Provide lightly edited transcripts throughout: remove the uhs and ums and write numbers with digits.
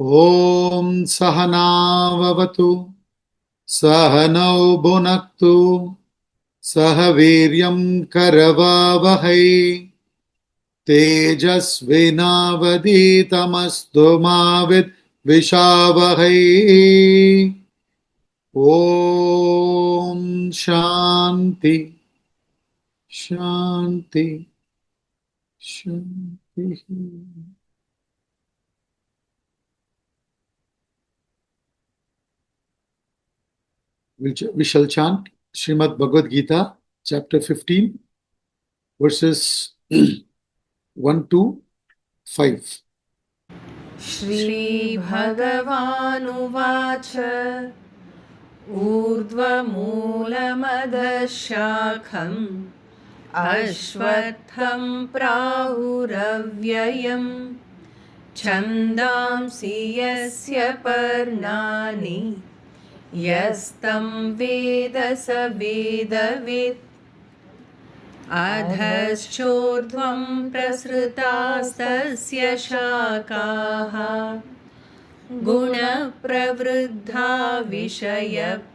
Om Sahanavavatu Sahanau Bhunaktu Sahaviryam Karavavahai Tejasvinavaditamastu Mavid Vishavahai. Om Shanti Shanti Shanti. We shall chant Srimad Bhagavad Gita Chapter 15 verses 1 to 5. श्रीभगवानुवाच ऊर्ध्वमूलमदशाखम् अश्वत्थं प्राहुरव्ययम् छन्दांसि यस्य पर्णानि यस्तं वेद स वेदवित् अधश्चोर्ध्वं प्रसृतास्तस्य शाखाः गुणप्रवृद्धा विषयप्रवालाः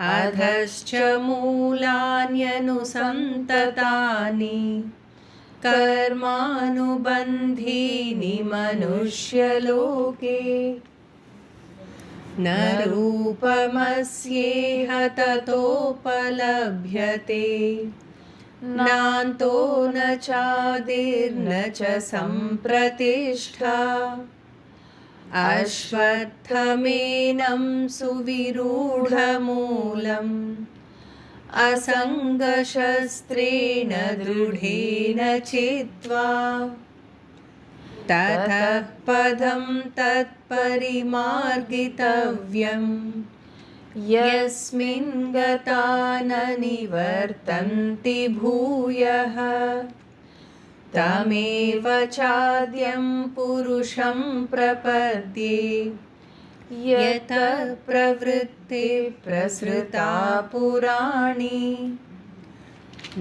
अधश्च मूलान्यनुसन्ततानि कर्मानुबन्धीनि मनुष्यलोके न रूपमस्येह ततोपलभ्यते नान्तो न चादिर्न च सम्प्रतिष्ठा अश्वत्थमेनं सुविरूढमूलम् असङ्गशस्त्रेण दृढेन चित्वा ततः पदं तत्परिमार्गितव्यम् यस्मिन् गता न निवर्तन्ति भूयः तमेव चाद्यं पुरुषं प्रपद्ये यतः प्रवृत्तिः प्रसृता पुराणी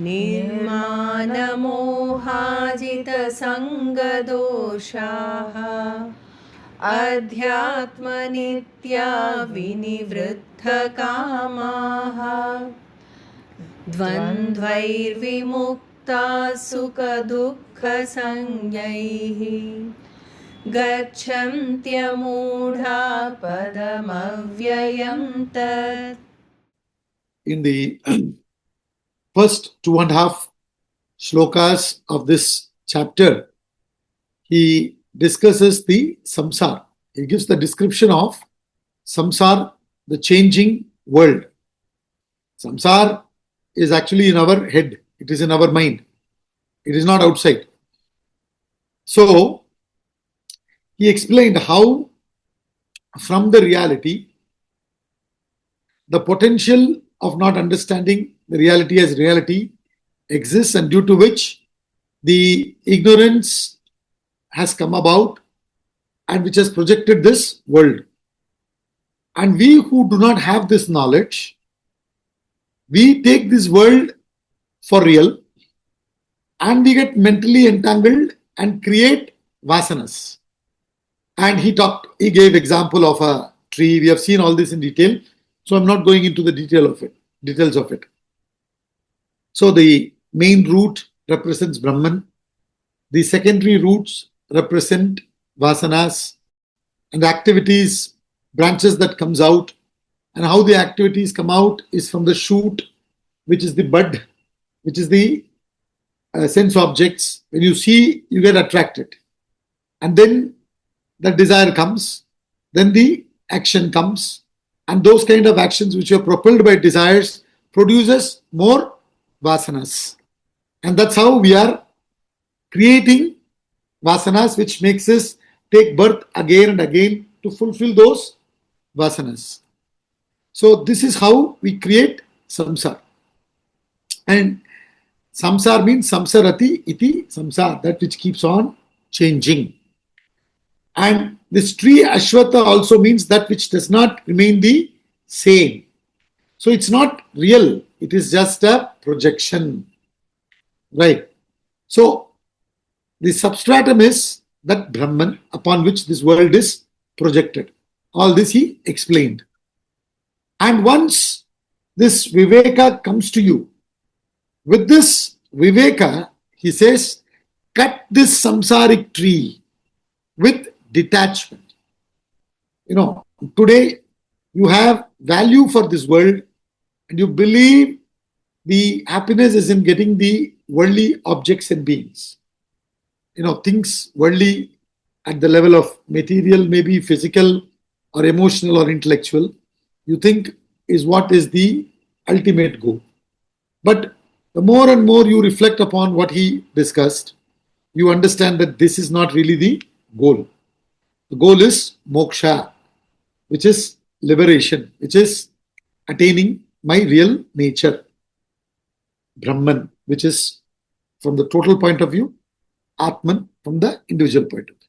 निर्मानमोहाजितसङ्गदोषाः अध्यात्मनित्या विनिवृद्धकामाः द्वन्द्वैर्विमुक्ता सुखदुःखसंज्ञैः गच्छन्त्यमूढा पदमव्ययं तत्. In the first 2.5 shlokas of this chapter, he discusses the samsara. He gives the description of samsara, the changing world. Samsara is actually in our head. It is in our mind. It is not outside. So, he explained how from the reality, the potential of not understanding the reality as reality exists, and due to which the ignorance has come about and which has projected this world. And we who do not have this knowledge, we take this world for real and we get mentally entangled and create vasanas. And he gave example of a tree. We have seen all this in detail, so I'm not going into the details of it. So the main root represents Brahman. The secondary roots represent vasanas and activities, branches that comes out. And how the activities come out is from the shoot, which is the bud, which is the sense objects. When you see, you get attracted. And then the desire comes, then the action comes, and those kind of actions which are propelled by desires produces more vasanas. And that's how we are creating vasanas, which makes us take birth again and again to fulfill those vasanas. So this is how we create samsara. And samsara means samsarati iti samsara, that which keeps on changing. And this tree Ashwatha also means that which does not remain the same. So it's not real, it is just a projection. Right. So the substratum is that Brahman upon which this world is projected. All this he explained. And once this Viveka comes to you, with this Viveka, he says, cut this samsaric tree with detachment. Today you have value for this world and you believe the happiness is in getting the worldly objects and beings. Things worldly at the level of material, maybe physical or emotional or intellectual, you think is what is the ultimate goal. But the more and more you reflect upon what he discussed, you understand that this is not really the goal. The goal is moksha, which is liberation, which is attaining my real nature, Brahman, which is from the total point of view, Atman from the individual point of view.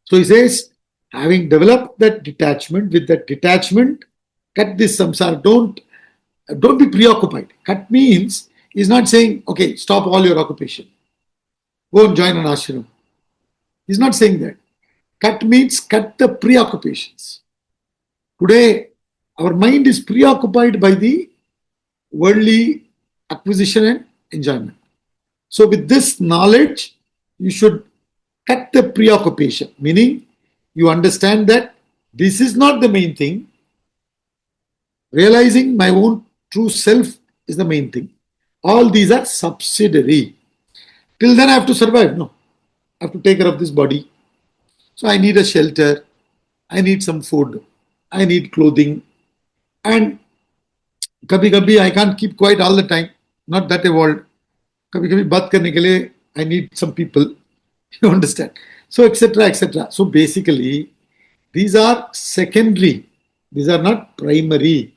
So he says, having developed that detachment, with that detachment, cut this samsara. Don't be preoccupied. Cut means he's not saying, okay, stop all your occupation. Go and join an ashram. He's not saying that. Cut means cut the preoccupations. Today, our mind is preoccupied by the worldly acquisition and enjoyment. So with this knowledge, you should cut the preoccupation, meaning you understand that this is not the main thing. Realizing my own true self is the main thing. All these are subsidiary. Till then I have to survive. No, I have to take care of this body. So I need a shelter. I need some food. I need clothing. And kabhi I can't keep quiet all the time. Not that evolved. Kabhi baat karne ke liye I need some people. You understand? So etc. etc. So basically, these are secondary. These are not primary.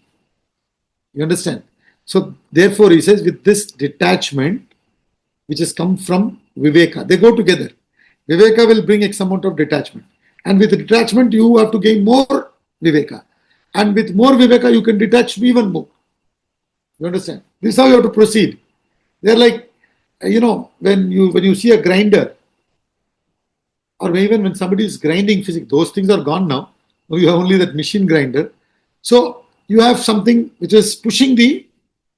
You understand? So therefore, he says, with this detachment, which has come from Viveka, they go together. Viveka will bring X amount of detachment. And with detachment, you have to gain more Viveka. And with more Viveka, you can detach even more. You understand? This is how you have to proceed. They're like, when you see a grinder, or even when somebody is grinding physics, those things are gone now. Now you have only that machine grinder. So you have something which is pushing the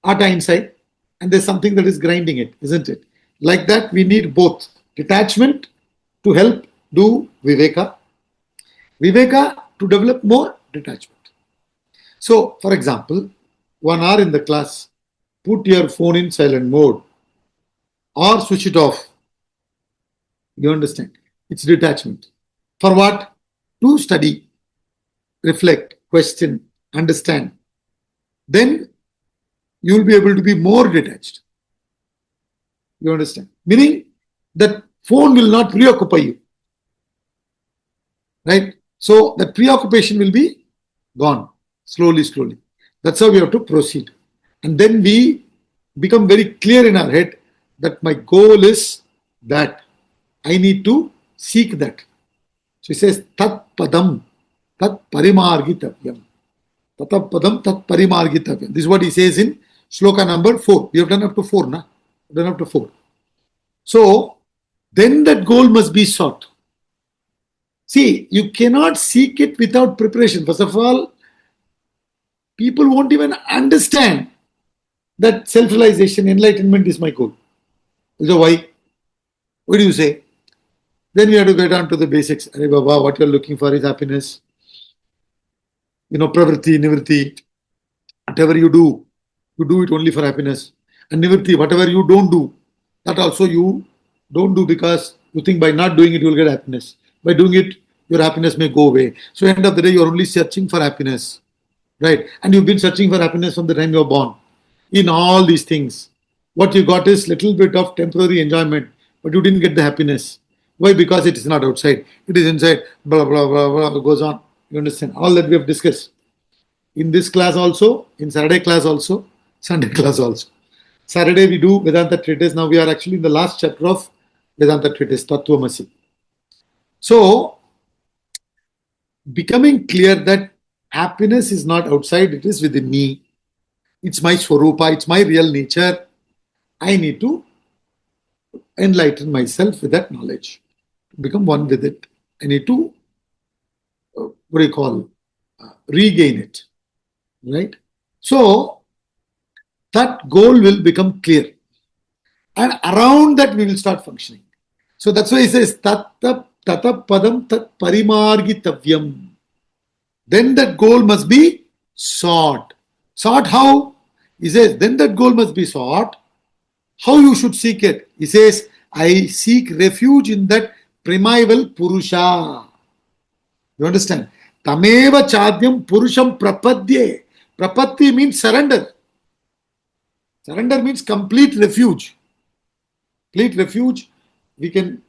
atta inside, and there's something that is grinding it, isn't it? Like that, we need both detachment to help do Viveka, Viveka to develop more detachment. So, for example, 1 hour in the class, put your phone in silent mode or switch it off. You understand? It's detachment. For what? To study, reflect, question, understand. Then you will be able to be more detached. You understand? Meaning that phone will not preoccupy you. Right? So that preoccupation will be gone slowly, slowly. That's how we have to proceed. And then we become very clear in our head that my goal is that I need to seek that. So he says, Tat Padam, Tat Parimargitavyam. Tat Padam, Tat Parimargitavyam. This is what he says in Shloka number 4. We have done up to 4, na? We've done up to 4. So then that goal must be sought. See, you cannot seek it without preparation. First of all, people won't even understand that self-realization, enlightenment is my goal. So why? What do you say? Then we have to get down to the basics. Arey Baba, what you're looking for is happiness. Pravritti, nivritti, whatever you do it only for happiness. And nivritti, whatever you don't do, that also you don't do because you think by not doing it, you will get happiness. By doing it, your happiness may go away. So end of the day, you're only searching for happiness. Right? And you've been searching for happiness from the time you were born. In all these things, what you got is little bit of temporary enjoyment, but you didn't get the happiness. Why? Because it is not outside. It is inside. Blah, blah, blah, blah, goes on. You understand? All that we have discussed. In this class also, in Saturday class also, Sunday class also. Saturday we do Vedanta treatise. Now we are actually in the last chapter of Vedanta treatise, Tattvamasi. So, becoming clear that happiness is not outside, it is within me. It's my swarupa, it's my real nature. I need to enlighten myself with that knowledge. become one with it. I need to, what do you call, regain it, right? So that goal will become clear. And around that, we will start functioning. So that's why he says, Tata padam tat parimargitavyam. Then that goal must be sought. Sought how? He says, then that goal must be sought. How you should seek it? He says, I seek refuge in that primeval Purusha. You understand? Tameva chadyam Purusham prapadye. Prapadye means surrender. Surrender means complete refuge. Complete refuge. We can,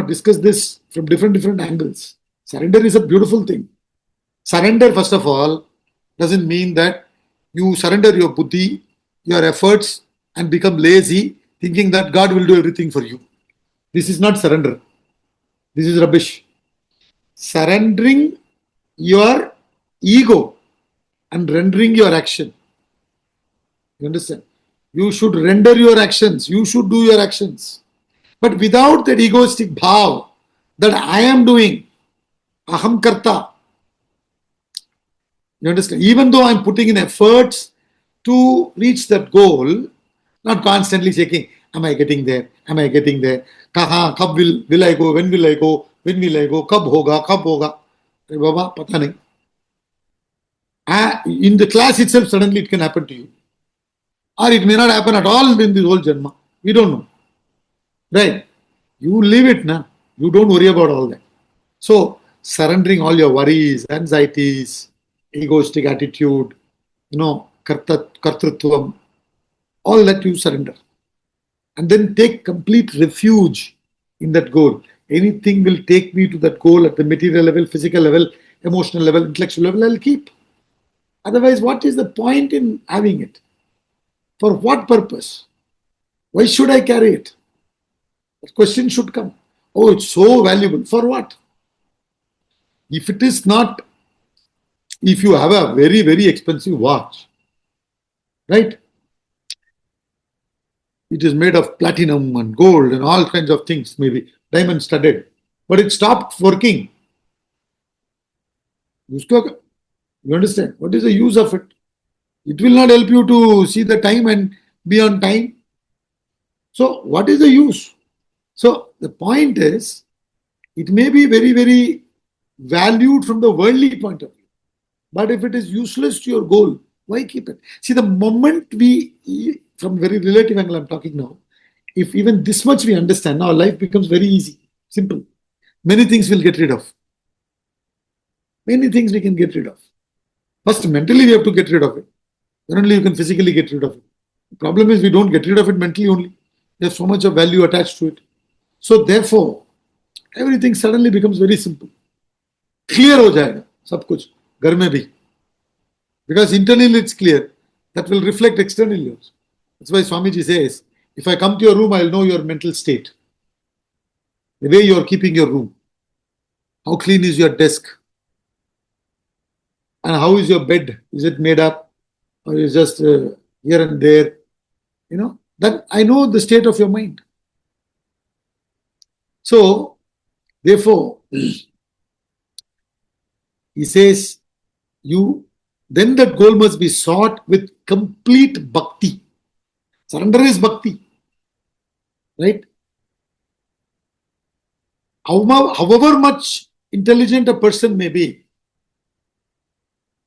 discuss this from different angles. Surrender is a beautiful thing. Surrender, first of all, doesn't mean that you surrender your buddhi, your efforts, and become lazy, thinking that God will do everything for you. This is not surrender. This is rubbish. Surrendering your ego and rendering your action. You understand? You should render your actions. You should do your actions. But without that egoistic bhav that I am doing, aham karta. You understand? Even though I'm putting in efforts to reach that goal, not constantly checking, am I getting there? Am I getting there? Kaha, kab will I go? When will I go? When will I go? Kab hoga? Kab hoga? Baba, pata nahi. In the class itself, suddenly it can happen to you. Or it may not happen at all in this whole Janma. We don't know. Right? You leave it now. You don't worry about all that. So, surrendering all your worries, anxieties, egoistic attitude, kartrutvam, all that you surrender. And then take complete refuge in that goal. Anything will take me to that goal at the material level, physical level, emotional level, intellectual level, I'll keep. Otherwise, what is the point in having it? For what purpose? Why should I carry it? The question should come. Oh, it's so valuable. For what? If it is not, if you have a very, very expensive watch, right? It is made of platinum and gold and all kinds of things, maybe diamond studded, but it stopped working. You understand? What is the use of it? It will not help you to see the time and be on time. So, what is the use? So, the point is, it may be very, very valued from the worldly point of view. But if it is useless to your goal, why keep it? See, the moment from very relative angle I'm talking now, if even this much we understand, now life becomes very easy, simple. Many things we'll get rid of. Many things we can get rid of. First, mentally we have to get rid of it. Then only you can physically get rid of it. The problem is we don't get rid of it mentally only. There's so much of value attached to it. So therefore, everything suddenly becomes very simple. Clear ho jayega, sab kuch, ghar mein bhi. Because internally it's clear, that will reflect externally also. That's why Swamiji says, if I come to your room, I'll know your mental state. The way you are keeping your room. How clean is your desk? And how is your bed? Is it made up? Or is it just here and there? Then I know the state of your mind. So, therefore, he says, then that goal must be sought with complete bhakti. Surrender is bhakti. Right? However much intelligent a person may be,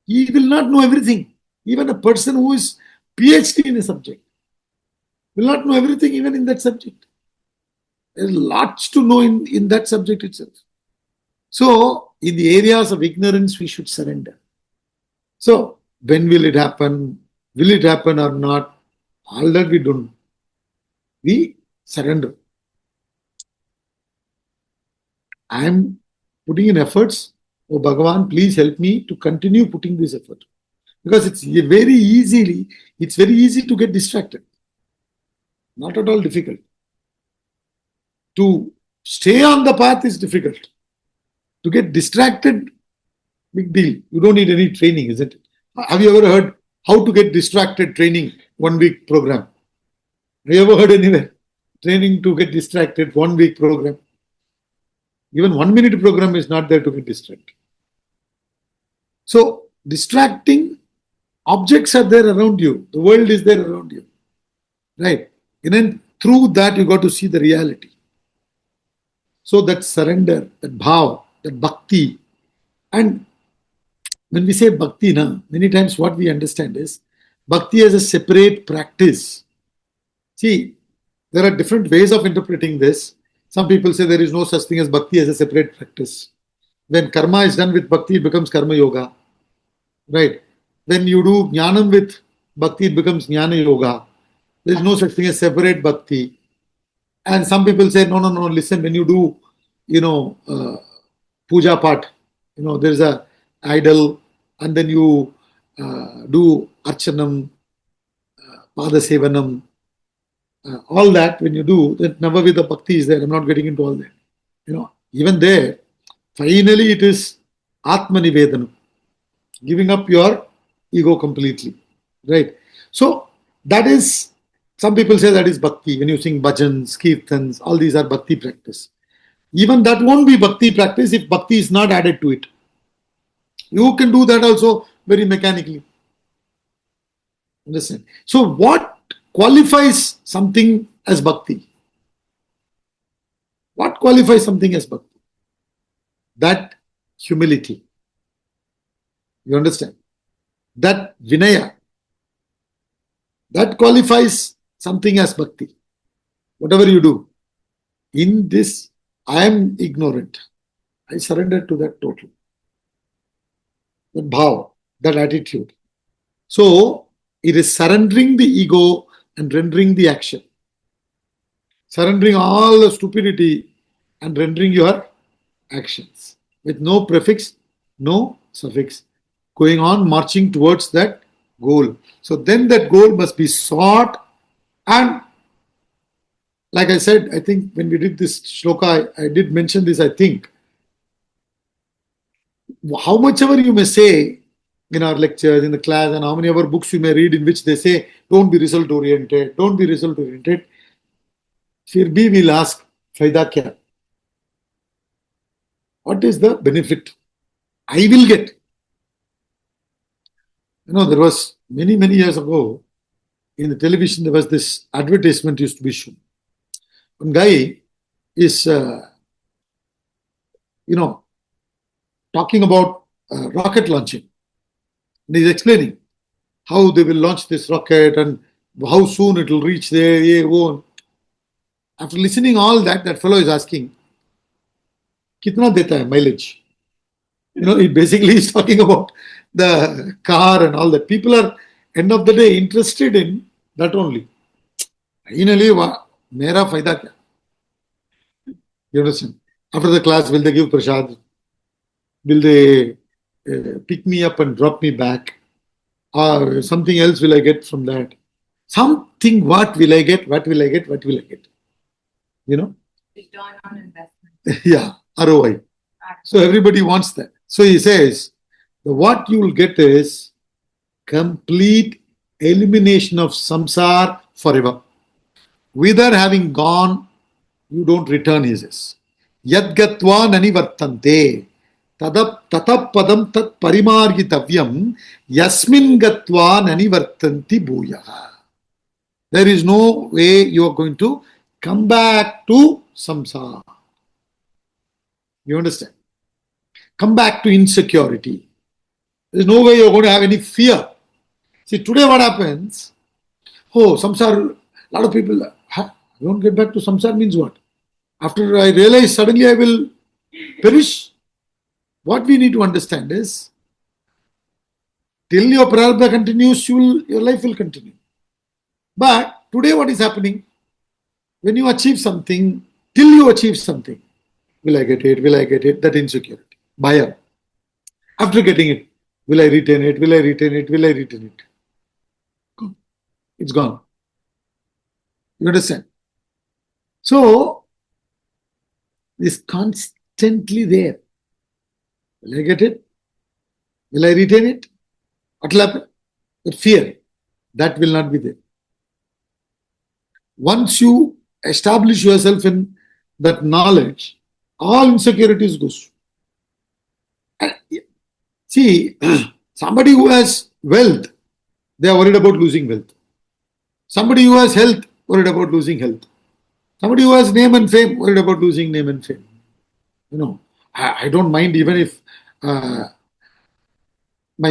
he will not know everything. Even a person who is PhD in a subject will not know everything even in that subject. There is lots to know in that subject itself. So, in the areas of ignorance, we should surrender. So, when will it happen? Will it happen or not? All that we don't know. We surrender. I am putting in efforts. Oh Bhagavan, please help me to continue putting this effort. Because it's very easy to get distracted. Not at all difficult. To stay on the path is difficult. To get distracted, big deal. You don't need any training, isn't it? Have you ever heard how to get distracted training 1 week program? Have you ever heard anywhere? Training to get distracted 1 week program. Even 1 minute program is not there to get distracted. So distracting objects are there around you. The world is there around you. Right? And then through that you got to see the reality. So that surrender, that bhav, that bhakti. And when we say bhakti, many times what we understand is bhakti as a separate practice. See, there are different ways of interpreting this. Some people say there is no such thing as bhakti as a separate practice. When karma is done with bhakti, it becomes karma yoga. Right? When you do jnanam with bhakti, it becomes jnana yoga. There is no such thing as separate bhakti. And some people say, no, listen, when you do, puja part, there's a idol, and then you do archanam, padasevanam, all that, when you do, that Navavida Bhakti is there. I'm not getting into all that. Even there, finally it is Atma Nivedanam, giving up your ego completely. Right? So, that is, some people say that is Bhakti. When you sing bhajans, kirtans, all these are Bhakti practice. Even that won't be Bhakti practice if Bhakti is not added to it. You can do that also very mechanically. Understand? So, what qualifies something as Bhakti? What qualifies something as Bhakti? That humility. You understand? That Vinaya. That qualifies something as Bhakti. Whatever you do. In this, I am ignorant. I surrender to that total. That bhav, that attitude. So, it is surrendering the ego and rendering the action. Surrendering all the stupidity and rendering your actions. With no prefix, no suffix. Going on, marching towards that goal. So then that goal must be sought, and like I said, I think when we did this shloka, I did mention this, I think. How much ever you may say in our lectures, in the class, and how many other books you may read in which they say, don't be result oriented, don't be result oriented. Fir bhi will ask, Faida kya? What is the benefit I will get? There was many years ago in the television, there was this advertisement used to be shown. One guy is, talking about rocket launching. And he's explaining how they will launch this rocket and how soon it will reach there. After listening all that, that fellow is asking, kitna deta hai mileage? It basically is talking about the car and all that. People are, end of the day, interested in that only. Finally, mera faida kya? You understand? After the class, will they give prasad? Will they pick me up and drop me back? Or something else will I get from that? Something, what will I get? What will I get? What will I get? Return on investment. Yeah, ROI. So everybody wants that. So he says, what you will get is complete elimination of samsara forever. Without having gone, you don't return, he says. Yad gatva nanivartante tatap padam tat parimargitavyam yasmin gatva nanivartanti bhuyaha. There is no way you are going to come back to samsara. You understand? Come back to insecurity. There is no way you are going to have any fear. See, today what happens? Oh, samsara, a lot of people, don't get back to samsara means what? After I realize suddenly I will perish. What we need to understand is, till your prarabdha continues, your life will continue. But today what is happening? When you achieve something, till you achieve something, will I get it? Will I get it? That insecurity. Bhaya. After getting it, will I retain it? Will I retain it? Will I retain it? Gone. It's gone. You understand? So, it's constantly there. Will I get it? Will I retain it? What will happen? That fear, that will not be there. Once you establish yourself in that knowledge, all insecurities goes. And see, somebody who has wealth, they are worried about losing wealth. Somebody who has health, worried about losing health. Somebody who has name and fame, worried about losing name and fame. I don't mind even if my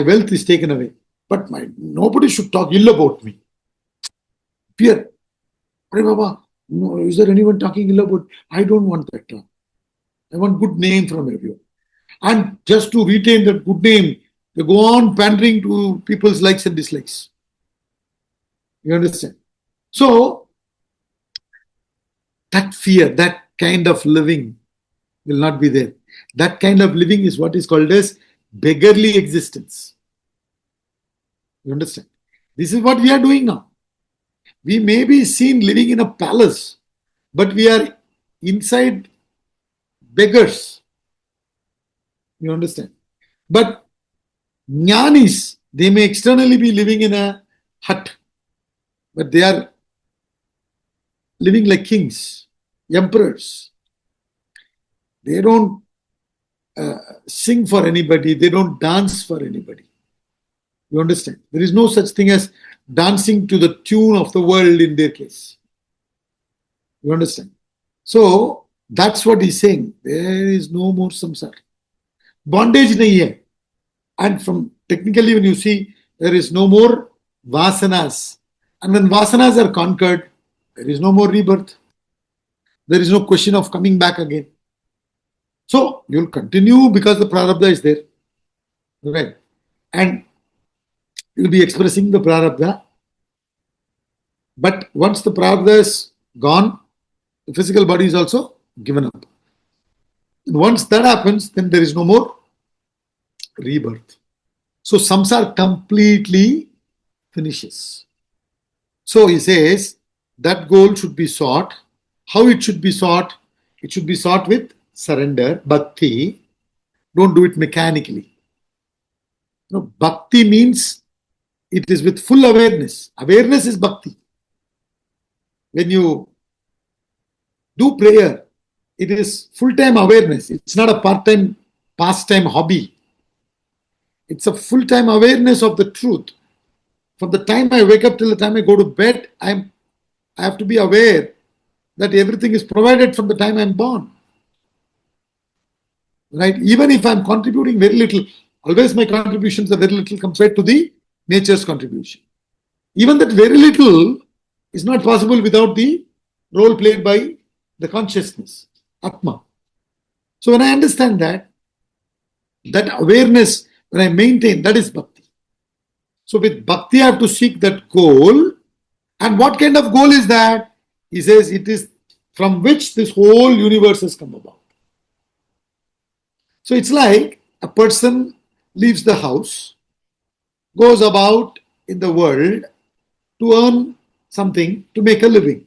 wealth is taken away, but nobody should talk ill about me. Fear. Hey Baba, no, is there anyone talking ill about? I don't want that talk. I want good name from everyone. And just to retain that good name, they go on pandering to people's likes and dislikes. You understand? So, that fear, that kind of living will not be there. That kind of living is what is called as beggarly existence. You understand? This is what we are doing now. We may be seen living in a palace, but we are inside beggars. You understand? But jnanis, they may externally be living in a hut, but they are living like kings, emperors. They don't sing for anybody, they don't dance for anybody. You understand? There is no such thing as dancing to the tune of the world in their case. You understand? So, that's what he's saying. There is no more samsara. Bondage nahi hai. And from technically, when you see, there is no more vasanas. And when vasanas are conquered, there is no more rebirth. There is no question of coming back again. So, you'll continue because the prarabdha is there. Right? And you'll be expressing the prarabdha. But once the prarabdha is gone, the physical body is also given up. And once that happens, then there is no more rebirth. So samsara completely finishes. So he says that goal should be sought. How it should be sought? It should be sought with surrender, bhakti. Don't do it mechanically. Bhakti means it is with full awareness. Awareness is bhakti. When you do prayer, it is full-time awareness. It's not a part-time, pastime hobby. It's a full-time awareness of the truth. From the time I wake up till the time I go to bed, I have to be aware that everything is provided from the time I'm born. Right? Even if I'm contributing very little, always my contributions are very little compared to the nature's contribution. Even that very little is not possible without the role played by the consciousness, Atma. So when I understand that awareness, when I maintain, that is bhakti. So with bhakti, I have to seek that goal. And what kind of goal is that? He says it is from which this whole universe has come about. So it's like a person leaves the house, goes about in the world to earn something, to make a living.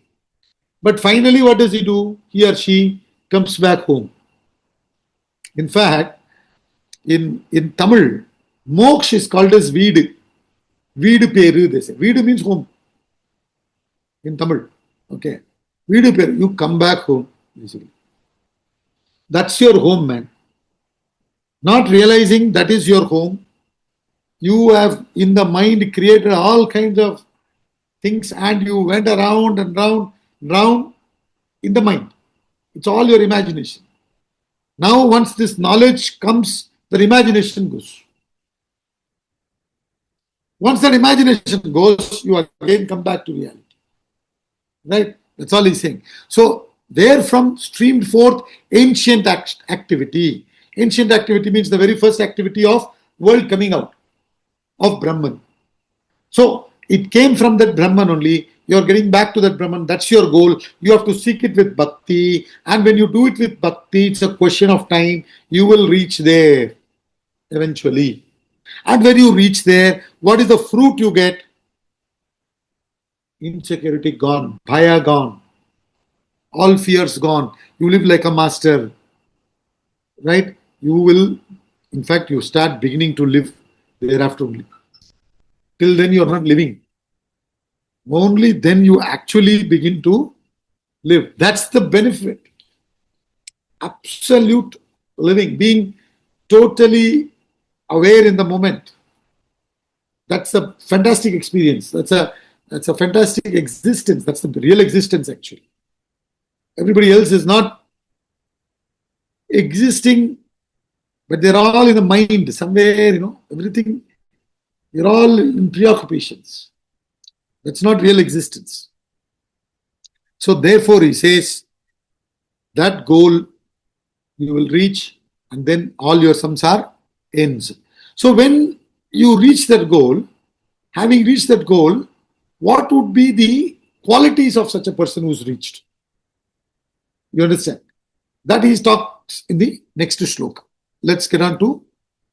But finally, what does he do? He or she comes back home. In fact, in Tamil, moksha is called as veedu. Veedu peru, they say. Veedu means home. In Tamil. Okay. Veedu peru, you come back home, basically. That's your home, man. Not realizing that is your home. You have in the mind created all kinds of things and you went around and round and round in the mind. It's all your imagination. Now, once this knowledge comes, the imagination goes. Once that imagination goes, you again come back to reality. Right? That's all he's saying. So, therefrom streamed forth ancient activity. Ancient activity means the very first activity of world coming out, of Brahman. So, it came from that Brahman only. You're getting back to that Brahman. That's your goal. You have to seek it with bhakti. And when you do it with bhakti, it's a question of time. You will reach there eventually. And when you reach there, what is the fruit you get? Insecurity gone. Bhaya gone. All fears gone. You live like a master. Right? You will, in fact, you start beginning to live thereafter only. Till then, you're not living. Only then you actually begin to live. That's the benefit. absolute living, being totally aware in the moment. That's a fantastic experience. That's a fantastic existence. That's the real existence, actually. Everybody else is not existing, but they're all in the mind somewhere, everything, you're all in preoccupations. That's not real existence. So therefore, he says that goal you will reach, and then all your samsara ends. So when you reach that goal, having reached that goal, what would be the qualities of such a person who's reached? You understand? That he talks in the next shloka. Let's get on to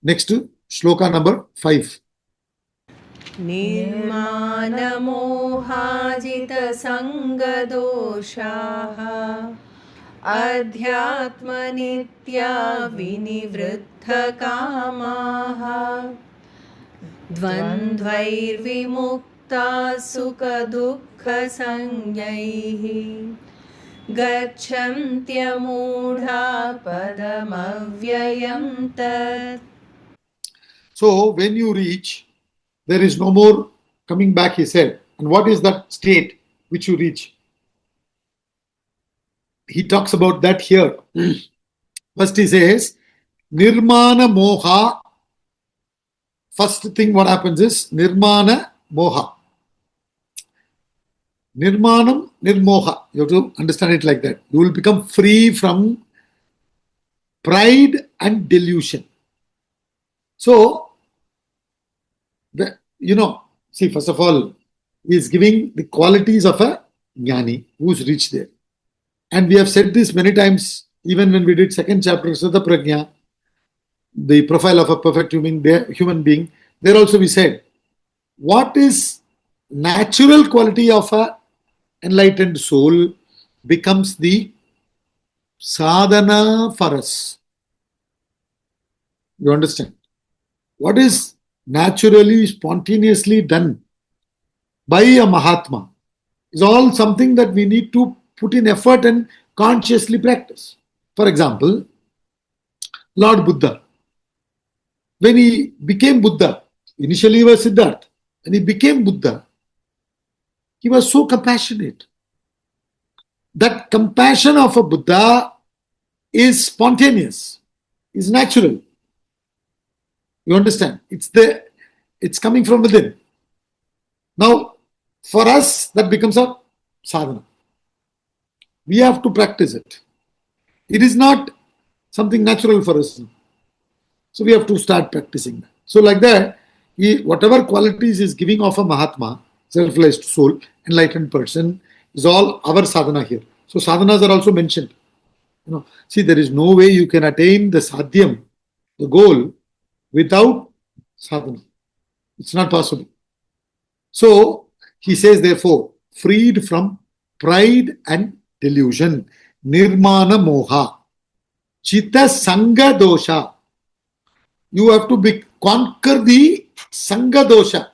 next shloka number 5. निर्मानमोहाजितसङ्गदोषाः अध्यात्मनित्या विनिवृद्धकामाः द्वन्द्वैर्विमुक्ता सुखदुःखसंज्ञैः गच्छन्त्यमूढा पदमव्ययं तत्. So when you reach, there is no more coming back, he said. And what is that state which you reach? He talks about that here. First he says, Nirmana Moha. First thing what happens is Nirmana Moha. Nirmanam Nirmoha. You have to understand it like that. You will become free from pride and delusion. So, see, first of all, he is giving the qualities of a jnani who's reached there. And we have said this many times, even when we did second chapter, Siddha Prajna, the profile of a perfect human being. There also we said, what is natural quality of a enlightened soul becomes the sadhana for us. You understand? What is naturally, spontaneously done by a Mahatma is all something that we need to put in effort and consciously practice. For example, Lord Buddha, when he became Buddha, initially he was Siddhartha, when he became Buddha, he was so compassionate. That compassion of a Buddha is spontaneous, is natural. You understand? It's coming from within. Now, for us, that becomes a sadhana. We have to practice it. It is not something natural for us. So we have to start practicing that. So like that, whatever qualities is giving of a Mahatma, self-realized soul, enlightened person, is all our sadhana here. So sadhanas are also mentioned. See, there is no way you can attain the sadhyam, the goal, without sadhana. It's not possible. So he says, therefore, freed from pride and delusion, nirmana moha, chitta sangha dosha. You have to conquer the sangha dosha,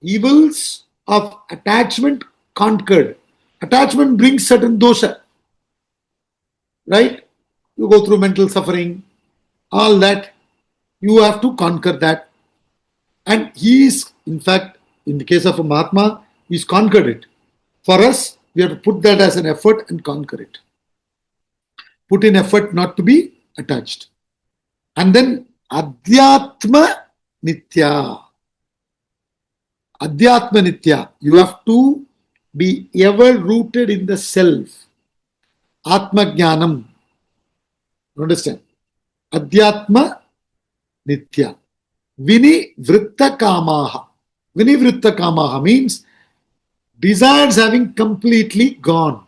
evils of attachment conquered. Attachment brings certain dosha, right? You go through mental suffering, all that. You have to conquer that. And he is, in fact, in the case of a Mahatma, he's conquered it. For us, we have to put that as an effort and conquer it. Put in effort not to be attached. And then Adhyatma Nitya. Adhyatma Nitya. You have to be ever rooted in the self. Atma Jnanam. Understand? Adhyatma Nitya. Vinivritta Kamaha. Vinivritta Kamaha means desires having completely gone.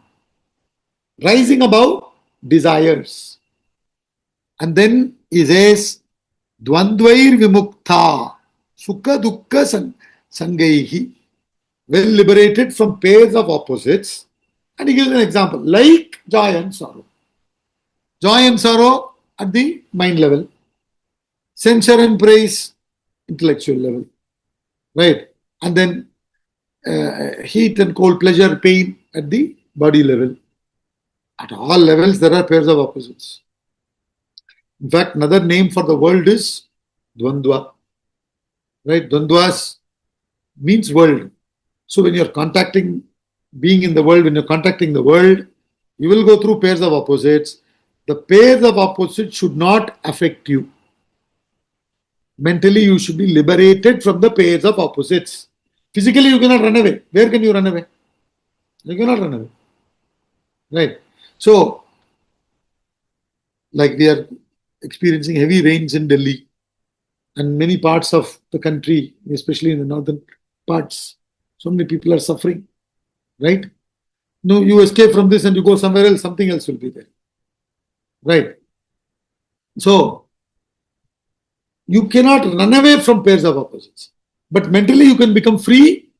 Rising above desires. And then he says, Dvandvair Vimukta. Sukha Dukkha Sangaihi. Well liberated from pairs of opposites. And he gives an example, like joy and sorrow. Joy and sorrow at the mind level. Censure and praise, intellectual level. Right? And then heat and cold, pleasure, pain at the body level. At all levels, there are pairs of opposites. In fact, another name for the world is Dvandva. Right? Dvandvas means world. So when you're contacting, being in the world, when you're contacting the world, you will go through pairs of opposites. The pairs of opposites should not affect you. Mentally, you should be liberated from the pairs of opposites. Physically, you cannot run away. Where can you run away? You cannot run away. Right? So, like we are experiencing heavy rains in Delhi and many parts of the country, especially in the northern parts. So many people are suffering. Right? No, you escape from this and you go somewhere else, something else will be there. Right? So, you cannot run away from pairs of opposites. But mentally, you can become free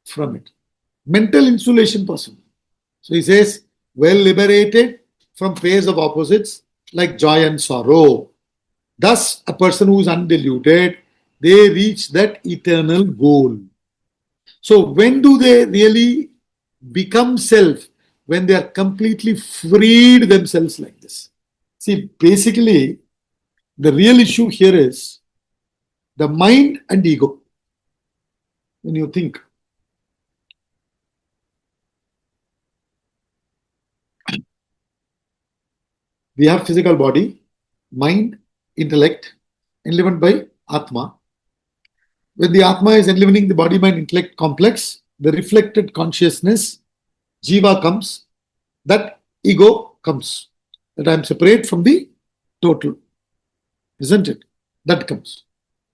from it. Mental insulation possible. So he says, well liberated from pairs of opposites like joy and sorrow. Thus, a person who is undiluted, they reach that eternal goal. So, when do they really become self? When they are completely freed themselves like this. See, basically, the real issue here is the mind and ego. When you think, we have physical body, mind, intellect, enlivened by Atma. When the Atma is enlivening the body, mind, intellect complex, the reflected consciousness, Jiva comes, that ego comes. That I am separate from the total. Isn't it? That comes.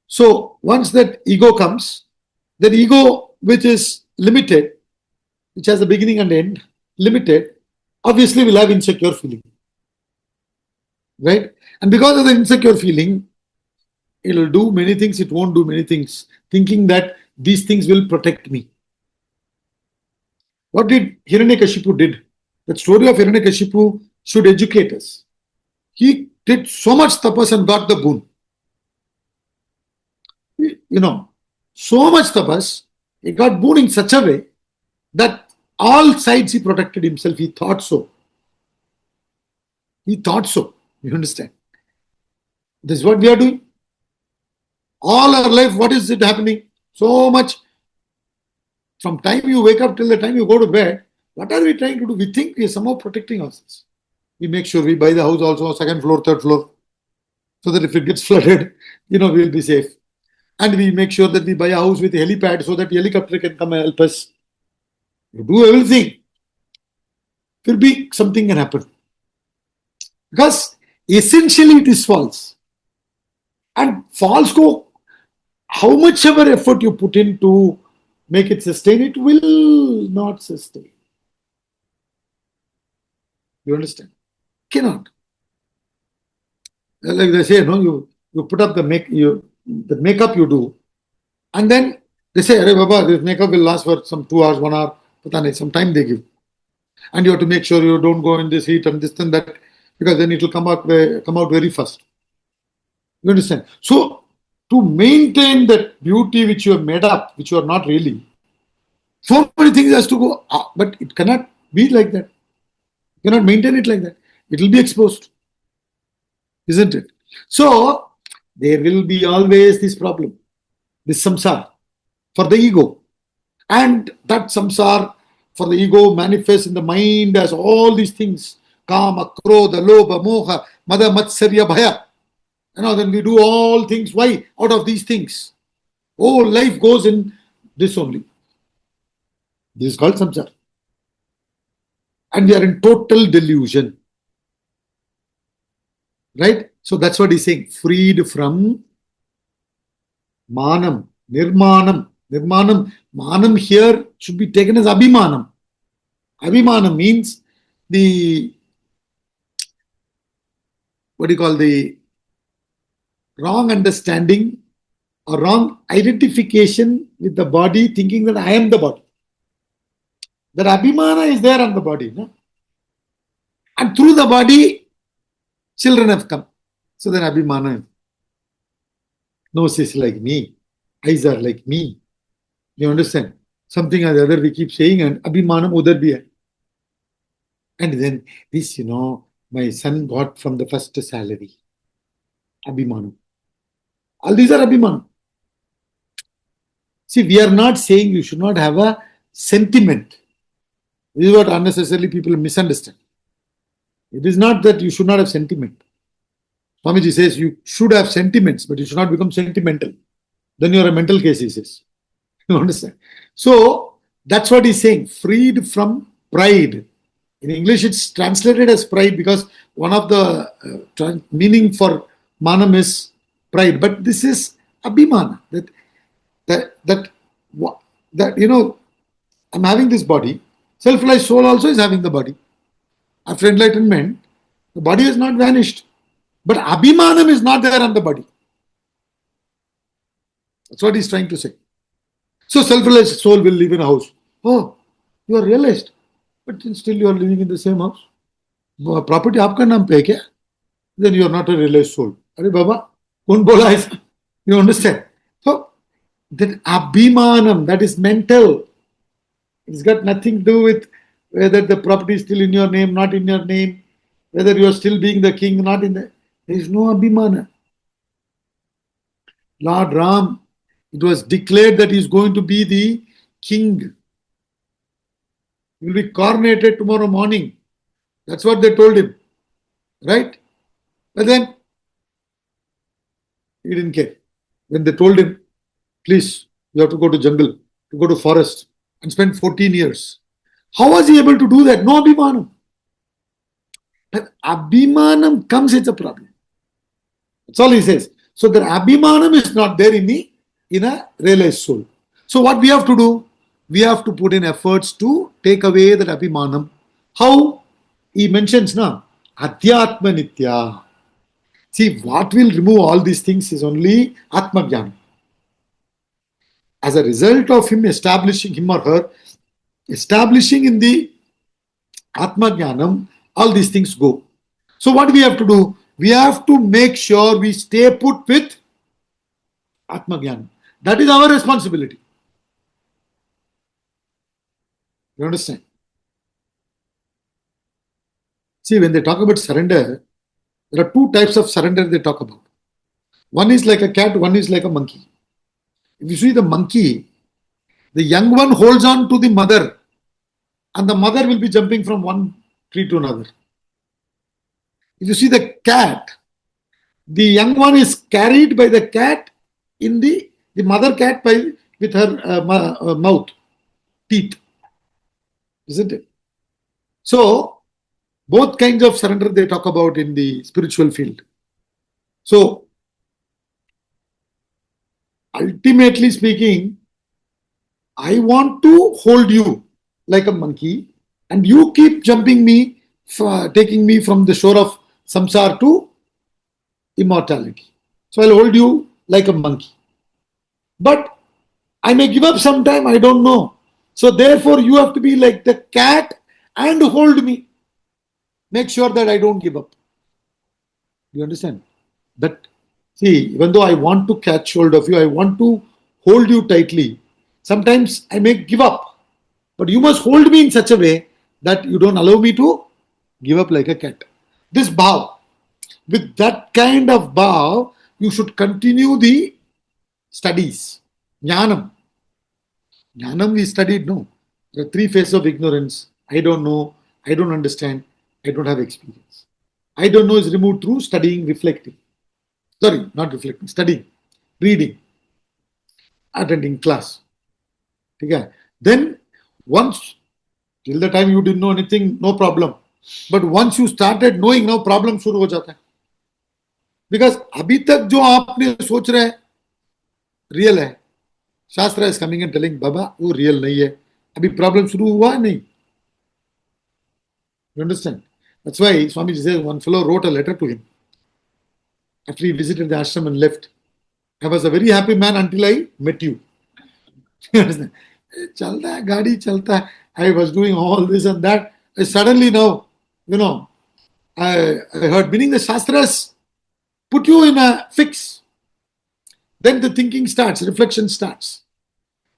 So once that ego comes, that ego which is limited, which has a beginning and end, limited, obviously will have insecure feeling. Right? And because of the insecure feeling, it will do many things, it won't do many things, thinking that these things will protect me. What did Hiranyakashipu did? The story of Hiranyakashipu should educate us. He did so much tapas and got the boon. You know, so much tapas, he got boon in such a way that all sides he protected himself. He thought so. He thought so. You understand? This is what we are doing. All our life, what is it happening? So much. From time you wake up till the time you go to bed, what are we trying to do? We think we are somehow protecting ourselves. We make sure we buy the house also, second floor, third floor, so that if it gets flooded, we'll be safe. And we make sure that we buy a house with a helipad so that helicopter can come and help us. You do everything. Could be something can happen. Because essentially it is false. And false go, how much ever effort you put in to make it sustain, it will not sustain. You understand? Cannot. Like they say, you put up the makeup you do, and then they say, "Arey Baba, this makeup will last for some 2 hours, 1 hour, some time they give." And you have to make sure you don't go in this heat and this and that, because then it will come out very fast. You understand? So, to maintain that beauty which you have made up, which you are not really, so many things has to go, but it cannot be like that. You cannot maintain it like that. It will be exposed. Isn't it? So, there will be always this problem, this samsara for the ego. And that samsara for the ego manifests in the mind as all these things. Kama, krodha, lobha, moha, mada, matsarya, bhaya. Then we do all things. Why? Out of these things. Oh, life goes in this only. This is called samsara. And we are in total delusion. Right? So that's what he's saying. Freed from manam, nirmanam. Nirmanam. Manam here should be taken as abhimanam. Abhimanam means the wrong understanding or wrong identification with the body, thinking that I am the body. That abhimana is there on the body. No? And through the body, children have come. So then abhimana, nose is like me, eyes are like me. You understand? Something or the other we keep saying, and abhimanam udhar bhi hai. And then this, my son got from the first salary. Abhimanam. All these are Abhimanam. See, we are not saying you should not have a sentiment. This is what unnecessarily people misunderstand. It is not that you should not have sentiment. Swamiji says you should have sentiments, but you should not become sentimental. Then you are a mental case, he says. You understand? So that's what he's saying. Freed from pride. In English, it's translated as pride because one of the meaning for manam is pride. But this is abhimana. That you know, I'm having this body. Self-realized soul also is having the body. After enlightenment, the body has not vanished. But abhimanam is not there on the body. That's what he's trying to say. So self-realized soul will live in a house. Oh, you are realized. But still you are living in the same house. Property आपका नाम पे है क्या? Then you are not a realized soul. अरे बाबा, कौन बोला ऐसा? You understand? So that abhimanam, that is mental. It's got nothing to do with whether the property is still in your name, not in your name, whether you are still being the king, not in the. There is no abhimana. Lord Ram, it was declared that he is going to be the king. He will be coronated tomorrow morning. That's what they told him. Right? But then he didn't care. When they told him, please, you have to go to jungle, to go to forest and spend 14 years. How was he able to do that? No abhimanam. When abhimanam comes, it's a problem. That's all he says. So the abhimanam is not there in a realized soul. So what we have to do? We have to put in efforts to take away that abhimanam. How? He mentions now, adhyatma nitya. See, what will remove all these things is only atma jnana. As a result of him establishing, him or her, establishing in the atma jnanam, all these things go. So what we have to do? We have to make sure we stay put with atma jnana. That is our responsibility. You understand? See, when they talk about surrender, there are two types of surrender they talk about. One is like a cat, one is like a monkey. If you see the monkey, the young one holds on to the mother and the mother will be jumping from one tree to another. If you see the cat, the young one is carried by the cat in the mother cat with her mouth, teeth. Isn't it? So, both kinds of surrender they talk about in the spiritual field. So, ultimately speaking, I want to hold you like a monkey and you keep jumping me, taking me from the shore of samsara to immortality. So, I'll hold you like a monkey. But I may give up sometime, I don't know. So, therefore, you have to be like the cat and hold me. Make sure that I don't give up. Do you understand? That, see, even though I want to catch hold of you, I want to hold you tightly, sometimes I may give up. But you must hold me in such a way that you don't allow me to give up like a cat. This bhav, with that kind of bhav, you should continue the studies. Jnanam. Jnanam we studied, no. There are three phases of ignorance. I don't know, I don't understand, I don't have experience. I don't know is removed through studying, reflecting. Sorry, not reflecting, studying, reading, attending class. Okay. Then once, till the time you didn't know anything, no problem. But once you started knowing, now problem शुरू हो जाता है. Because अभी तक जो आपने सोच रहे हैं, real है. Shastra is coming and telling, Baba, वो real नहीं है. अभी problem शुरू हुआ नहीं. You understand? That's why Swamiji says one fellow wrote a letter to him after he visited the ashram and left. I was a very happy man until I met you. You understand? Chalta hai, gaadi chalta hai. I was doing all this and that. Suddenly now, I heard, meaning the Shastras put you in a fix. Then the thinking starts, reflection starts.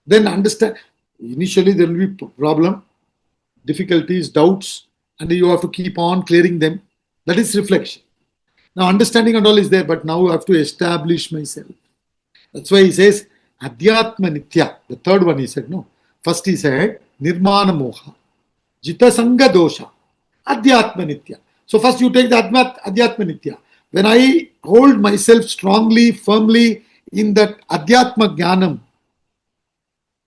Then understand. Initially there will be problem, difficulties, doubts, and you have to keep on clearing them. That is reflection. Now understanding and all is there, but now I have to establish myself. That's why he says Adhyatma Nitya. The third one he said, no. First he said Nirmana Moha, Jita Sangha Dosha, Adhyatma Nitya. So first you take the Adhyatma Nitya. When I hold myself strongly, firmly in that Adhyatma Jnanam,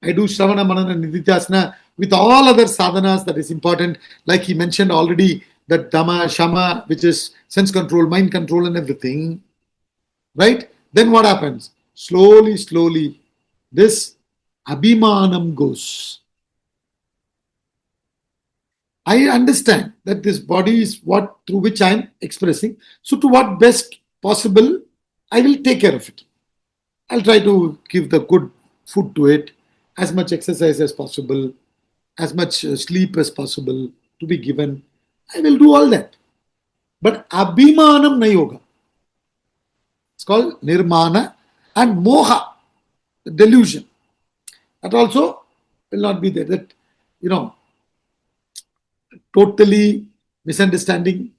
I do Shravana, Manana, Nididhyasana with all other sadhanas that is important. Like he mentioned already, that Dhamma, Shama, which is sense control, mind control and everything. Right? Then what happens? Slowly, slowly, this Abhimanam goes. I understand that this body is what through which I am expressing. So to what best possible, I will take care of it. I'll try to give the good food to it, as much exercise as possible, as much sleep as possible to be given. I will do all that. But Abhimanam na yoga. It's called Nirmana and Moha, the delusion. That also will not be there. That, totally misunderstanding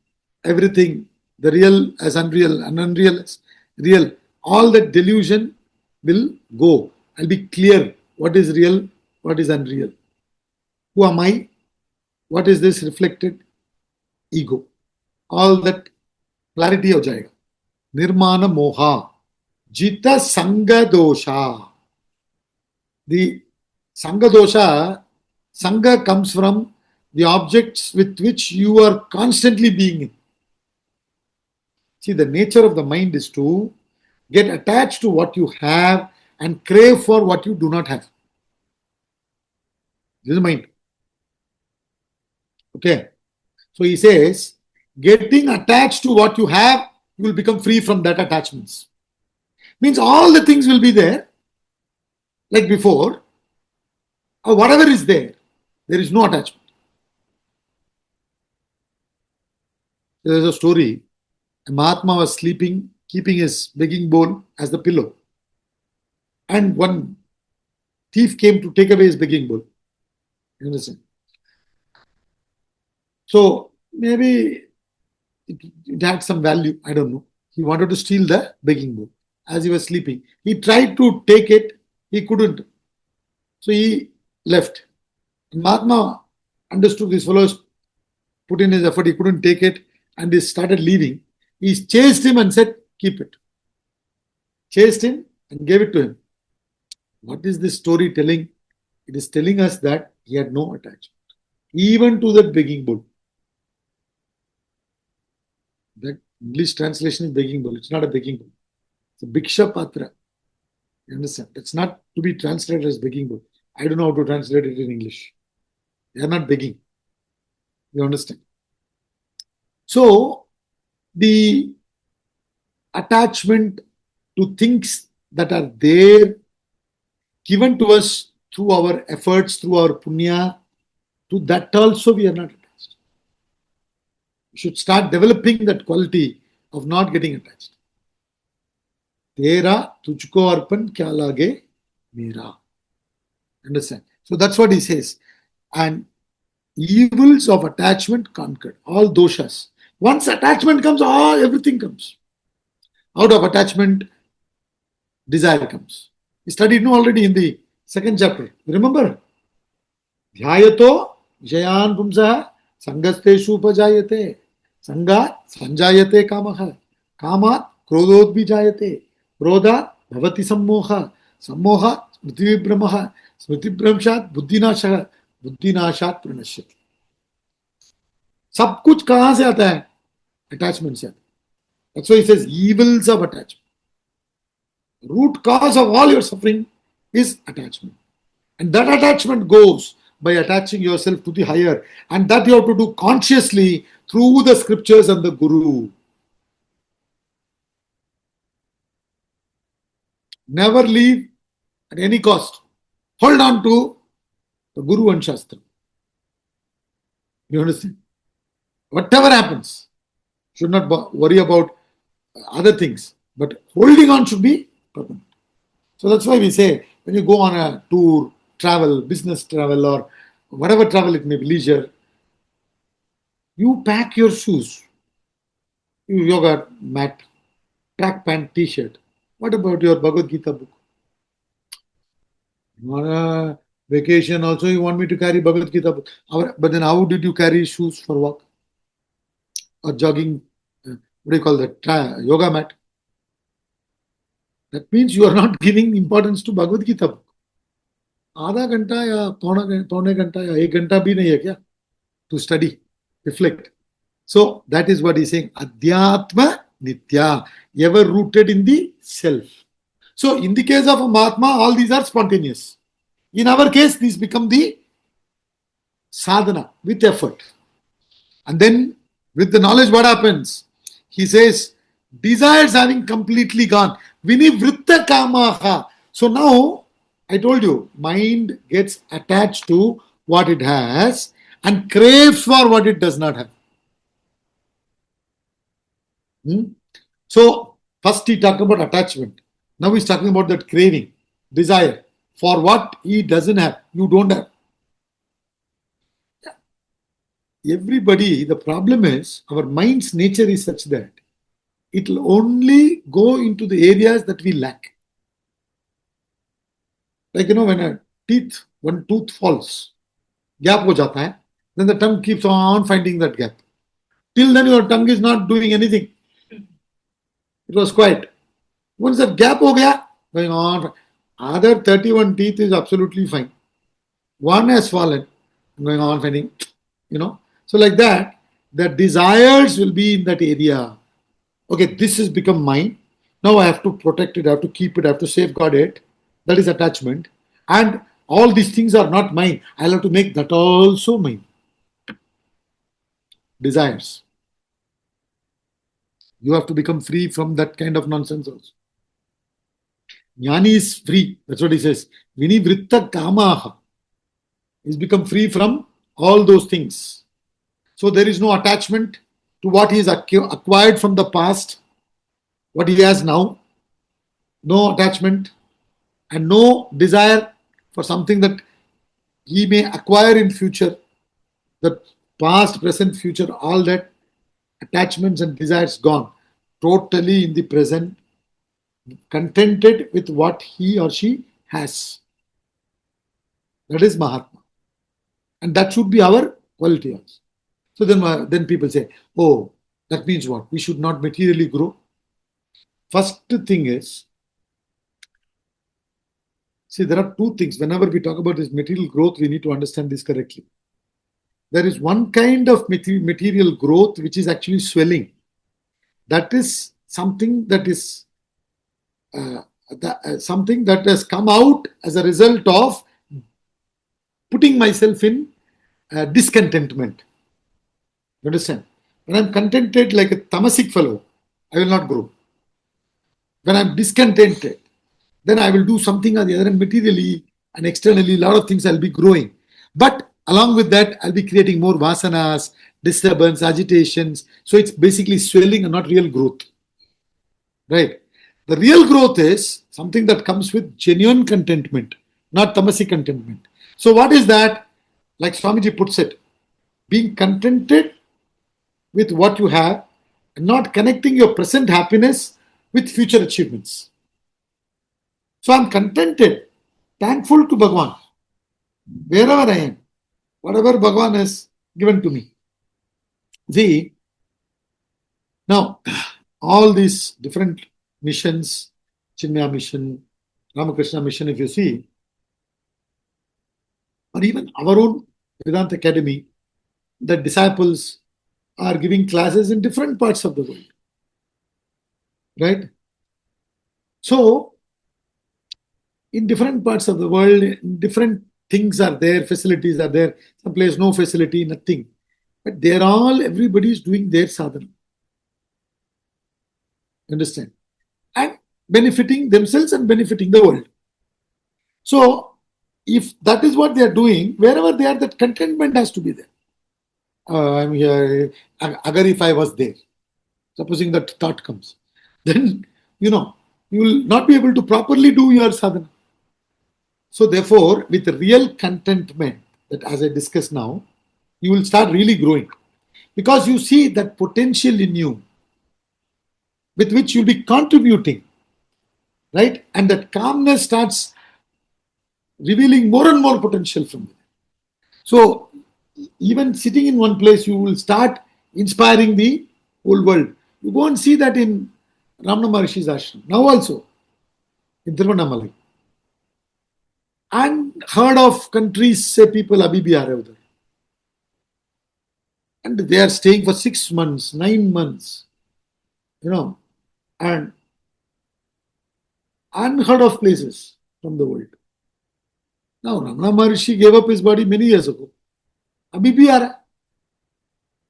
everything, the real as unreal and unreal as real. All that delusion will go. I'll be clear what is real, what is unreal. Who am I? What is this reflected? Ego. All that clarity ho jayega. Nirmana Moha. Jita Sangha Dosha. The Sangha Dosha, Sangha comes from the objects with which you are constantly being in. See, the nature of the mind is to get attached to what you have and crave for what you do not have. This is mind. Okay. So he says, getting attached to what you have, you will become free from that attachments. Means all the things will be there, like before, or whatever is there is no attachment. There is a story. A Mahatma was sleeping, keeping his begging bowl as the pillow. And one thief came to take away his begging bowl. You understand? So maybe it had some value. I don't know. He wanted to steal the begging bowl as he was sleeping. He tried to take it. He couldn't. So he left. Mahatma understood this fellow put in his effort. He couldn't take it and he started leaving. He chased him and said, keep it. Chased him and gave it to him. What is this story telling? It is telling us that he had no attachment, even to that begging bowl. That English translation is begging bowl. It's not a begging bowl. It's a Bhiksha Patra. You understand? It's not to be translated as begging bowl. I don't know how to translate it in English. They are not begging. You understand? So, the attachment to things that are there, given to us through our efforts, through our punya, to that also we are not attached. We should start developing that quality of not getting attached. Tera tujhko arpan kya lage mera. Understand? So that's what he says. And evils of attachment conquered. All doshas. Once attachment comes, everything comes. Out of attachment, desire comes. We studied already in the second chapter. Remember? Dhyayato jayan pumsaha sangasteshu upajayate. Sangat sanjayate kamaha. Kamat krodot bijayate. Krodhat bhavati sammoha. Sammoha smriti vibramaha. Smriti vibramshat buddhinashaha. बुद्धिनाशात प्रणश्यति. सब कुछ कहां से आता है? Attachment से आता है. That's why he says evils of attachment. Root cause of all your suffering is attachment. And that attachment goes by attaching yourself to the higher. And that you have to do consciously through the scriptures and the Guru. Never leave at any cost. Hold on to the Guru and Shastra. You understand? Whatever happens, should not worry about other things, but holding on should be permanent. So that's why we say when you go on a tour, travel, business travel, or whatever travel it may be, leisure, you pack your shoes. yoga mat, track pant, t-shirt. What about your Bhagavad Gita book? On a vacation also you want me to carry Bhagavad Gita book. But then how did you carry shoes for walk or jogging? What do you call that? Yoga mat. That means you are not giving importance to Bhagavad Gita book. आधा घंटा या पौने घंटा या एक घंटा भी नहीं है क्या to study, reflect. So that is what he's saying. Adhyatma Nitya, ever rooted in the self. So in the case of a Mahatma, all these are spontaneous. In our case, these become the sadhana with effort. And then with the knowledge, what happens? He says, desires having completely gone. Vinivritta kamaha. So now, I told you, mind gets attached to what it has and craves for what it does not have. So, first he talked about attachment. Now he's talking about that craving, desire for what he doesn't have, you don't have. Everybody, the problem is our mind's nature is such that it will only go into the areas that we lack. Like, when one tooth falls, gap ho jata hai, then the tongue keeps on finding that gap. Till then your tongue is not doing anything. It was quiet. Once that gap ho gaya, going on, other 31 teeth is absolutely fine. One has fallen, going on finding, So like that, the desires will be in that area. Okay, this has become mine. Now I have to protect it, I have to keep it, I have to safeguard it. That is attachment. And all these things are not mine. I'll have to make that also mine. Desires. You have to become free from that kind of nonsense also. Jnani is free. That's what he says. Vinivritta kamaha. He's become free from all those things. So there is no attachment to what he has acquired from the past, what he has now. No attachment and no desire for something that he may acquire in future. The past, present, future, all that attachments and desires gone. Totally in the present, contented with what he or she has. That is Mahatma. And that should be our quality also. So then people say, oh, that means what? We should not materially grow. First thing is, see, there are two things. Whenever we talk about this material growth, we need to understand this correctly. There is one kind of material growth which is actually swelling. That is something that is something that has come out as a result of putting myself in discontentment. You understand? When I'm contented like a tamasic fellow, I will not grow. When I'm discontented, then I will do something on the other end materially and externally, a lot of things I'll be growing. But along with that, I'll be creating more vasanas, disturbance, agitations. So it's basically swelling and not real growth. Right? The real growth is something that comes with genuine contentment, not tamasic contentment. So what is that? Like Swamiji puts it, being contented with what you have and not connecting your present happiness with future achievements. So I'm contented, thankful to Bhagwan, wherever I am, whatever Bhagwan has given to me. See, now all these different missions, Chinmaya mission, Ramakrishna mission, if you see, or even our own Vedanta Academy, the disciples are giving classes in different parts of the world. Right? So, in different parts of the world, different things are there, facilities are there. Some place no facility, nothing. But they're all, everybody is doing their sadhana. Understand? And benefiting themselves and benefiting the world. So, if that is what they are doing, wherever they are, that contentment has to be there. I'm here, agar if I was there, supposing that thought comes, then, you will not be able to properly do your sadhana. So therefore, with real contentment, that as I discussed now, you will start really growing. Because you see that potential in you. with which you'll be contributing, right? And that calmness starts revealing more and more potential from it. So even sitting in one place, you will start inspiring the whole world. You go and see that in Ramana Maharishi's ashram, now also in Tiruvannamalai. And heard of countries, say people Abibi are there. And they are staying for 6 months, 9 months, and unheard of places from the world. Now, Ramana Maharishi gave up his body many years ago. Abhi bhi aa raha.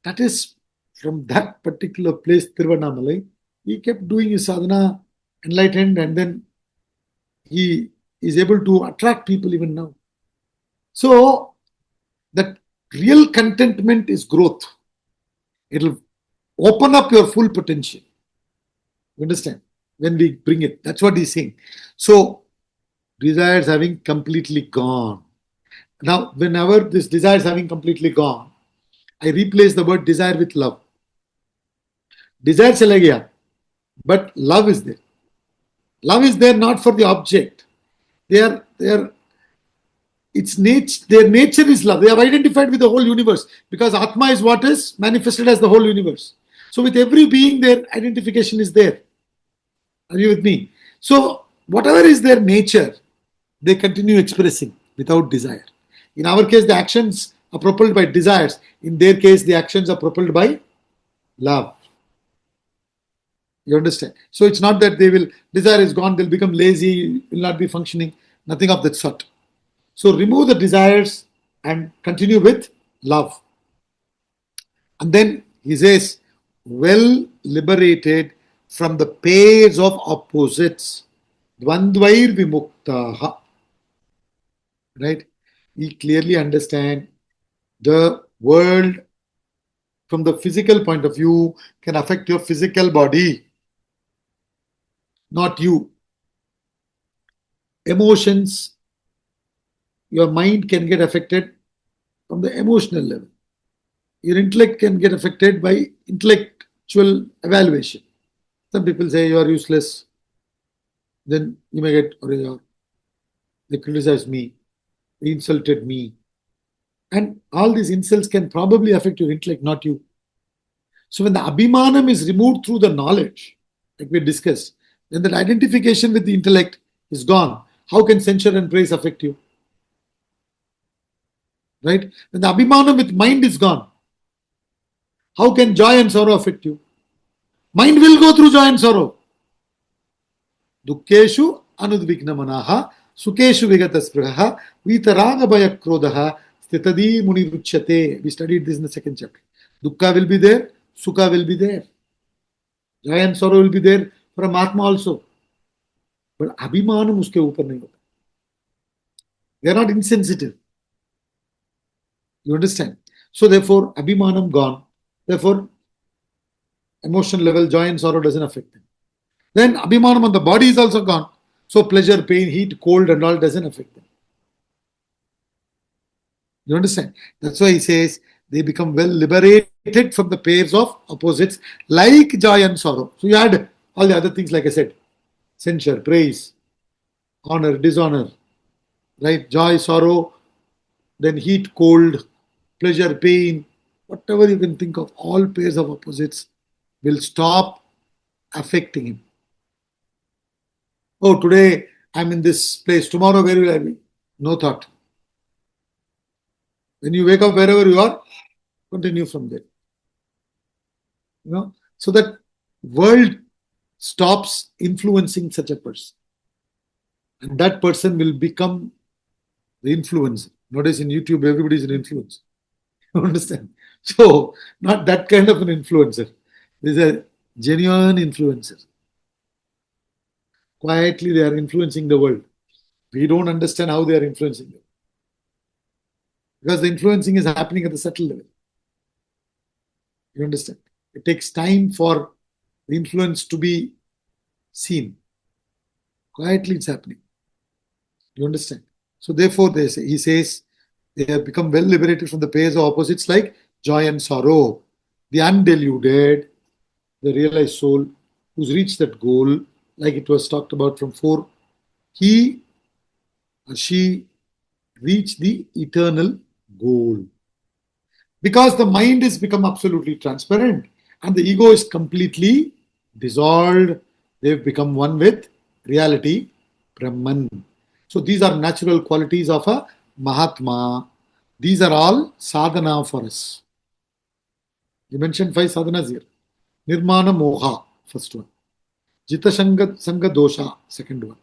That is from that particular place, Tiruvannamalai. He kept doing his sadhana, enlightened, and then he is able to attract people even now. So, that real contentment is growth. It will open up your full potential. You understand? When we bring it, that's what he's saying. So, desires having completely gone. Now, whenever this desires having completely gone, I replace the word desire with love. Desire chala gaya, but love is there. Love is there not for the object. Their nature is love. They have identified with the whole universe because Atma is what is manifested as the whole universe. So with every being, their identification is there. Are you with me? So whatever is their nature, they continue expressing without desire. In our case, the actions are propelled by desires. In their case, the actions are propelled by love. You understand? So it's not that desire is gone, they'll become lazy, will not be functioning, nothing of that sort. So remove the desires and continue with love. And then he says, well liberated from the pairs of opposites, dvandvair vimuktaha. Right? We clearly understand the world from the physical point of view can affect your physical body, not you. Emotions, your mind can get affected from the emotional level. Your intellect can get affected by intellectual evaluation. Some people say you are useless, then you may get, they criticize me, they insulted me. And all these insults can probably affect your intellect, not you. So when the abhimanam is removed through the knowledge, like we discussed, then that identification with the intellect is gone. How can censure and praise affect you? Right? When the abhimanam with mind is gone, how can joy and sorrow affect you? Mind will go through joy and sorrow. Dukkeshu anudvigna manaha, sukeshu vigataspruha, vitaraga bhaya krodha, stitadi muniruchyate. We studied this in the second chapter. Dukkha will be there, sukha will be there. Joy and sorrow will be there for a Mahatma also. But abhimanam uske upar nahi hota. They are not insensitive. You understand? So therefore, abhimanam gone. Therefore, emotion level, joy and sorrow doesn't affect them. Then abhimanam on the body is also gone. So pleasure, pain, heat, cold and all doesn't affect them. You understand? That's why he says they become well liberated from the pairs of opposites like joy and sorrow. So you add all the other things like I said. Censure, praise, honor, dishonor, right? Joy, sorrow, then heat, cold, pleasure, pain, whatever you can think of, all pairs of opposites will stop affecting him. Oh, today I'm in this place, tomorrow where will I be? No thought. When you wake up wherever you are, continue from there. So that world stops influencing such a person. And that person will become the influencer. Notice in YouTube, everybody is an influencer. You understand? So, not that kind of an influencer. There's a genuine influencer. Quietly, they are influencing the world. We don't understand how they are influencing them. Because the influencing is happening at the subtle level. You understand? It takes time for the influence to be seen. Quietly, it's happening. You understand? So, therefore, he says, they have become well liberated from the pairs of opposites like joy and sorrow. The undeluded, the realized soul, who's reached that goal, like it was talked about from 4, he or she reached the eternal goal. Because the mind has become absolutely transparent and the ego is completely dissolved, they've become one with reality, Brahman. So these are natural qualities of a Mahatma. These are all sadhana for us. You mentioned 5 sadhanas here. Nirmana Moha, first one. Jita Sanga Dosha, second one.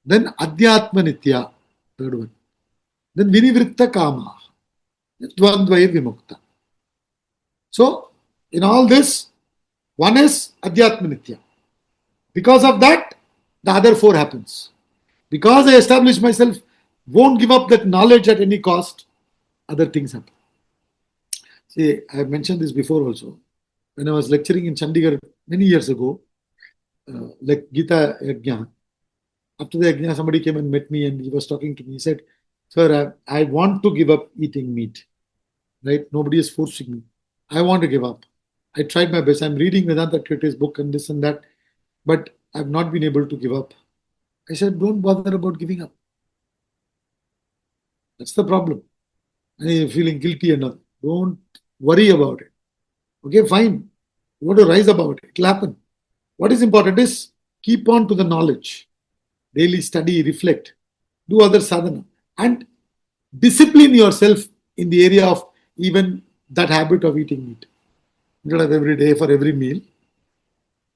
Then Adhyatma Nitya, third one. Then Vinivritta Kama, Dvandvaya Vimukta. So, in all this, one is Adhyatma Nitya. Because of that, the other 4 happens. Because I establish myself, won't give up that knowledge at any cost, other things happen. See, I have mentioned this before also. When I was lecturing in Chandigarh many years ago, like Gita Yajna, after the Yajna, somebody came and met me and he was talking to me. He said, Sir, I want to give up eating meat. Right? Nobody is forcing me. I want to give up. I tried my best. I'm reading Vedanta Treatise book and this and that, but I've not been able to give up. I said, don't bother about giving up. That's the problem. And you're feeling guilty and all. Don't worry about it. Okay, fine. You want to rise about it. It'll happen. What is important is keep on to the knowledge. Daily study, reflect, do other sadhana, and discipline yourself in the area of even that habit of eating meat. Instead of every day for every meal.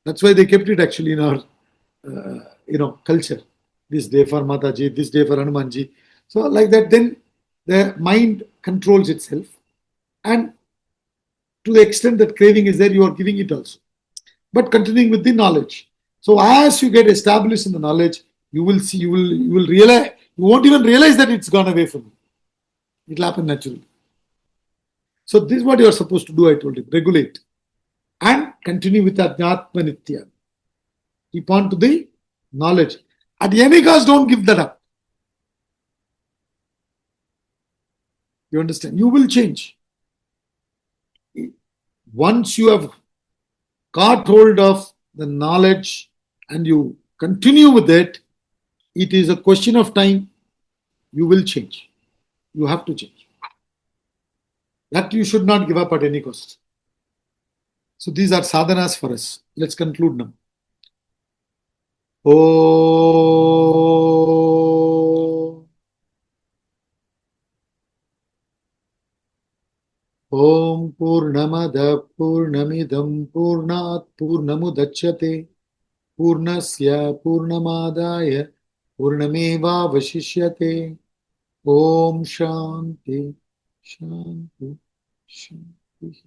That's why they kept it actually in our culture. This day for Mataji, this day for Hanumanji. So like that, then the mind controls itself, and to the extent that craving is there, you are giving it also. But continuing with the knowledge. So as you get established in the knowledge, you will see, you will realize, you won't even realize that it's gone away from you. It will happen naturally. So this is what you are supposed to do, I told you. Regulate. And continue with Adhyatma Nitya. Keep on to the knowledge. At any cost, don't give that up. You understand? You will change. Once you have got hold of the knowledge and you continue with it, it is a question of time. You will change. You have to change. That you should not give up at any cost. So these are sadhanas for us. Let's conclude now. Om Purnamada Purnamidam Purnat Purnamudachyate Purnasya Purnamadaya Purnameva Vashishyate. Om Shanti Shanti Shanti.